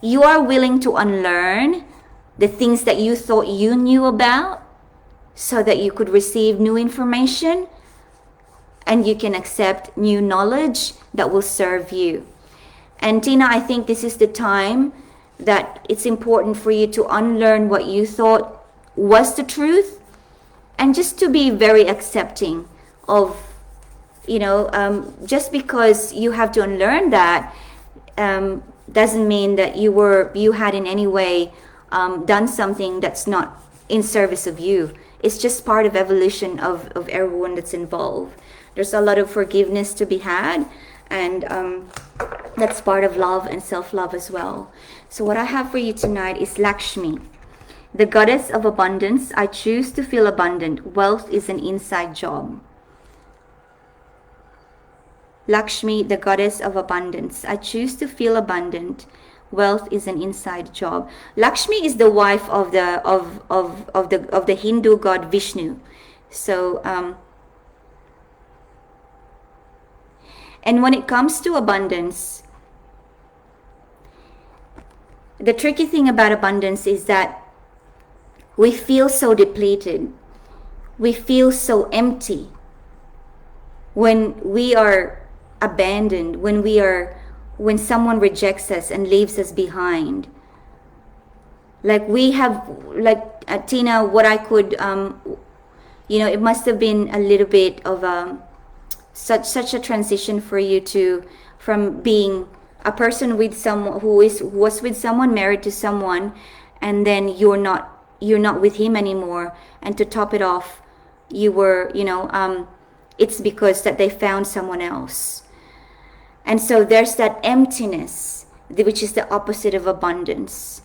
you are willing to unlearn the things that you thought you knew about, so that you could receive new information and you can accept new knowledge that will serve you. And Tina, I think this is the time that it's important for you to unlearn what you thought was the truth, and just to be very accepting of, just because you have to unlearn that, doesn't mean that you had in any way done something that's not in service of you. It's just part of evolution of everyone that's involved. There's a lot of forgiveness to be had, and that's part of love and self-love as well. So what I have for you tonight is Lakshmi, the goddess of abundance. I choose to feel abundant. Wealth is an inside job. Lakshmi, the goddess of abundance. I choose to feel abundant. Wealth is an inside job. Lakshmi is the wife of the Hindu god Vishnu. So and when it comes to abundance, the tricky thing about abundance is that we feel so depleted. We feel so empty when we are abandoned, when someone rejects us and leaves us behind. Like we have, like Tina, what I could, it must have been a little bit of such a transition for you from being a person with someone who was with someone, married to someone, and then you're not with him anymore, and to top it off, you were, it's because that they found someone else. And so there's that emptiness, which is the opposite of abundance.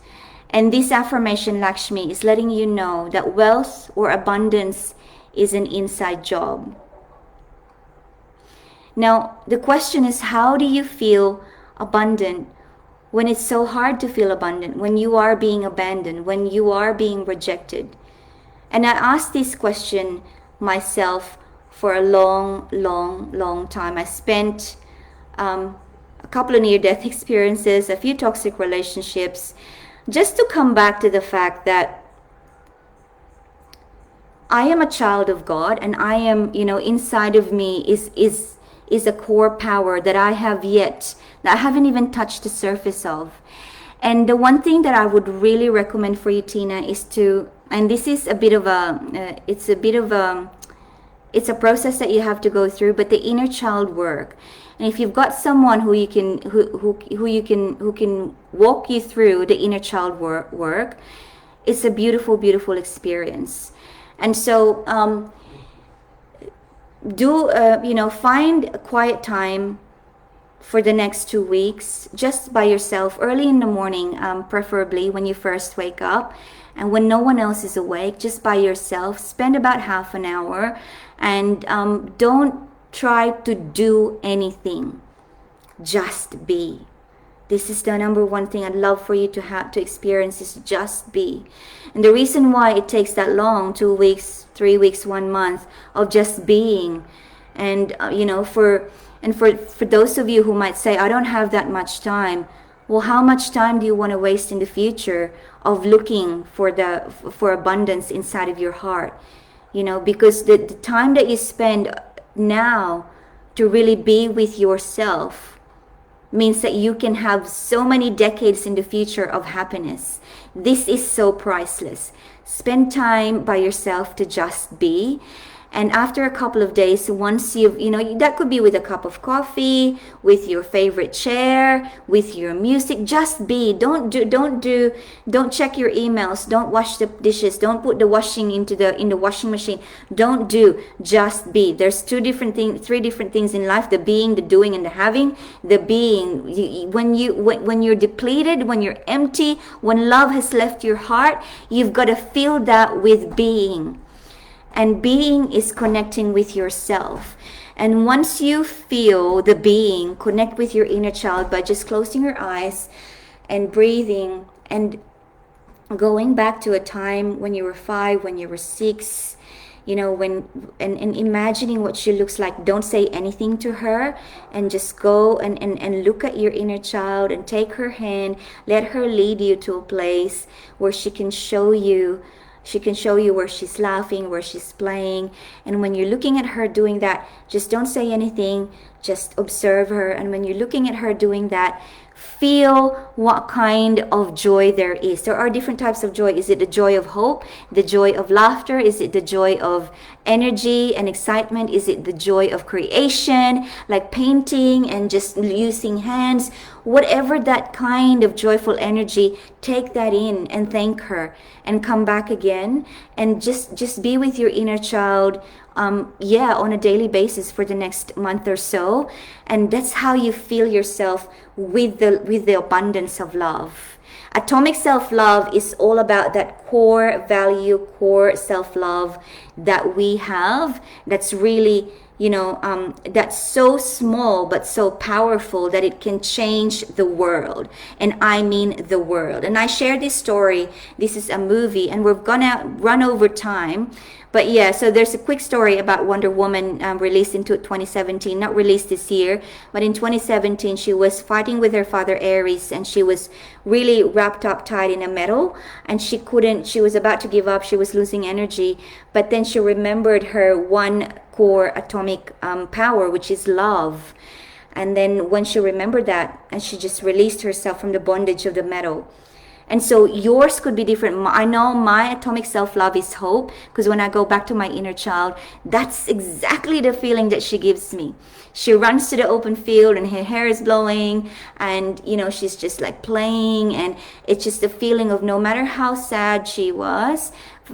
And this affirmation, Lakshmi, is letting you know that wealth or abundance is an inside job. Now, the question is, how do you feel abundant when it's so hard to feel abundant, when you are being abandoned, when you are being rejected? And I asked this question myself for a long time. I spent a couple of near-death experiences, a few toxic relationships, just to come back to the fact that I am a child of God, and I am, inside of me is a core power that I haven't even touched the surface of. And the one thing that I would really recommend for you, Tina, is to, and this is it's a process that you have to go through, but the inner child work. And if you've got someone who can walk you through the inner child work, it's a beautiful experience. And so find a quiet time for the next 2 weeks, just by yourself, early in the morning, preferably when you first wake up, and when no one else is awake, just by yourself. Spend about half an hour, and don't try to do anything. Just be. This is the number one thing I'd love for you to experience, is just be. And the reason why it takes that long, 2 weeks, 3 weeks, 1 month of just being, and for those of you who might say, I don't have that much time. Well, how much time do you want to waste in the future of looking for abundance inside of your heart? Because the time that you spend now to really be with yourself means that you can have so many decades in the future of happiness. This is so priceless. Spend time by yourself to just be. And after a couple of days, once that could be with a cup of coffee, with your favorite chair, with your music. Just be. Don't check your emails. Don't wash the dishes. Don't put the washing in the washing machine. Don't do. Just be. There's three different things in life: the being, the doing, and the having. The being, when you're depleted, when you're empty, when love has left your heart, you've got to fill that with being. And being is connecting with yourself. And once you feel the being, connect with your inner child by just closing your eyes and breathing and going back to a time when you were 5, when you were 6, and imagining what she looks like. Don't say anything to her, and just go and look at your inner child and take her hand. Let her lead you to a place where she can show you where she's laughing, where she's playing. And when you're looking at her doing that, just don't say anything. Just observe her, and when you're looking at her doing that, feel what kind of joy there is. There are different types of joy. Is it the joy of hope, the joy of laughter? Is it the joy of energy and excitement? Is it the joy of creation, like painting and just using hands? Whatever that kind of joyful energy, take that in and thank her, and come back again, and just be with your inner child, on a daily basis for the next month or so. And that's how you feel yourself with the abundance of love. Atomic self-love is all about that core value, core self-love that we have, that's really, that's so small but so powerful that it can change the world. And I mean the world. And I share this story. This is a movie, and we're gonna run over time. But yeah, so there's a quick story about Wonder Woman, released in 2017, not released this year, but in 2017 she was fighting with her father Ares, and she was really wrapped up tight in a metal, and she was about to give up, she was losing energy, but then she remembered her one core atomic power, which is love. And then when she remembered that, and she just released herself from the bondage of the metal. And so yours could be different. I know my atomic self-love is hope, because when I go back to my inner child, that's exactly the feeling that she gives me. She runs to the open field and her hair is blowing, and she's just like playing, and it's just the feeling of, no matter how sad she was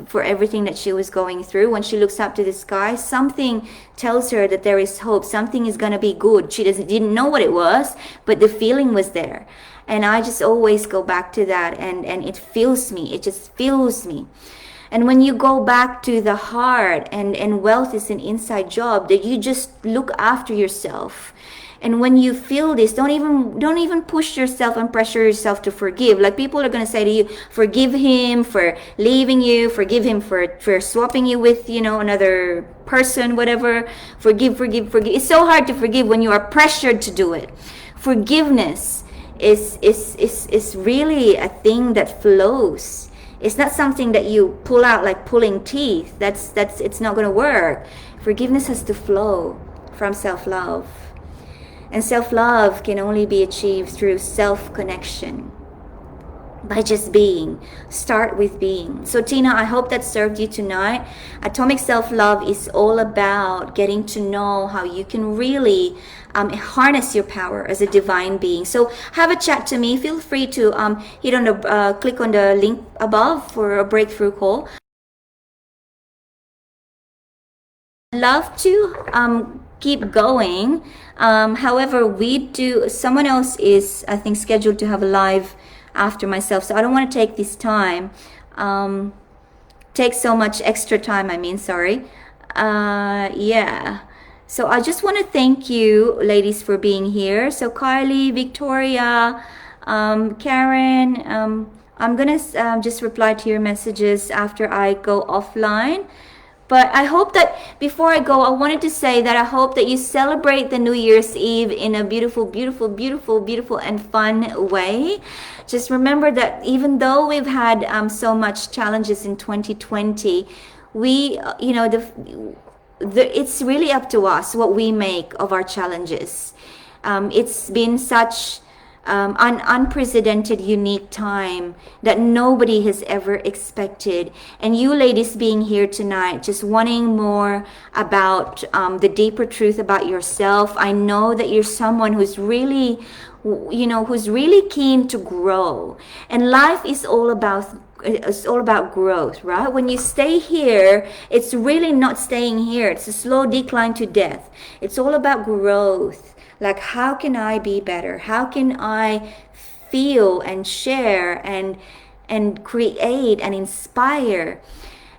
for everything that she was going through, when she looks up to the sky, something tells her that there is hope, something is going to be good. She didn't know what it was, but the feeling was there. And I just always go back to that, and it fills me. It just fills me. And when you go back to the heart, and wealth is an inside job, that you just look after yourself. And when you feel this, don't even push yourself and pressure yourself to forgive. Like, people are going to say to you, forgive him for leaving you, forgive him for swapping you with, another person, whatever. Forgive. It's so hard to forgive when you are pressured to do it. Forgiveness is really a thing that flows. It's not something that you pull out like pulling teeth. It's not going to work. Forgiveness has to flow from self-love. And self-love can only be achieved through self-connection. By just being. Start with being. So Tina, I hope that served you tonight. Atomic self-love is all about getting to know how you can really harness your power as a divine being. So have a chat to me. Feel free to click on the link above for a breakthrough call. I'd love to keep going. However, someone else is, I think, scheduled to have a live after myself, so I don't want to take this time, take so much extra time, yeah. So I just want to thank you, ladies, for being here. So Kylie, Victoria, Karen, I'm gonna just reply to your messages after I go offline. But I hope that before I go, I wanted to say that I hope that you celebrate the New Year's Eve in a beautiful, beautiful, beautiful, beautiful and fun way. Just remember that even though we've had so much challenges in 2020, it's really up to us what we make of our challenges. It's been such an unprecedented, unique time that nobody has ever expected. And you ladies being here tonight, just wanting more about the deeper truth about yourself. I know that you're someone who's really, who's really keen to grow. And life is all about growth, right? When you stay here, it's really not staying here. It's a slow decline to death. It's all about growth. Like, how can I be better? How can I feel and share and create and inspire?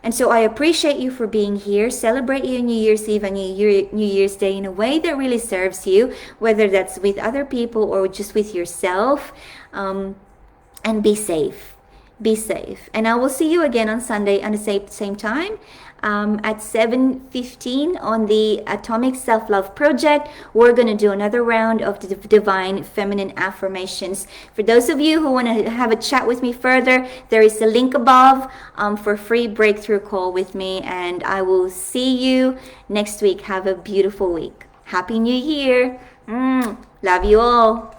And so I appreciate you for being here. Celebrate your New Year's Eve and your New Year's Day in a way that really serves you, whether that's with other people or just with yourself. And be safe. Be safe. And I will see you again on Sunday at the same time. At 7:15 on the Atomic Self-Love Project. We're going to do another round of the Divine Feminine Affirmations. For those of you who want to have a chat with me further, there is a link above for a free breakthrough call with me, and I will see you next week. Have a beautiful week. Happy New Year. Love you all.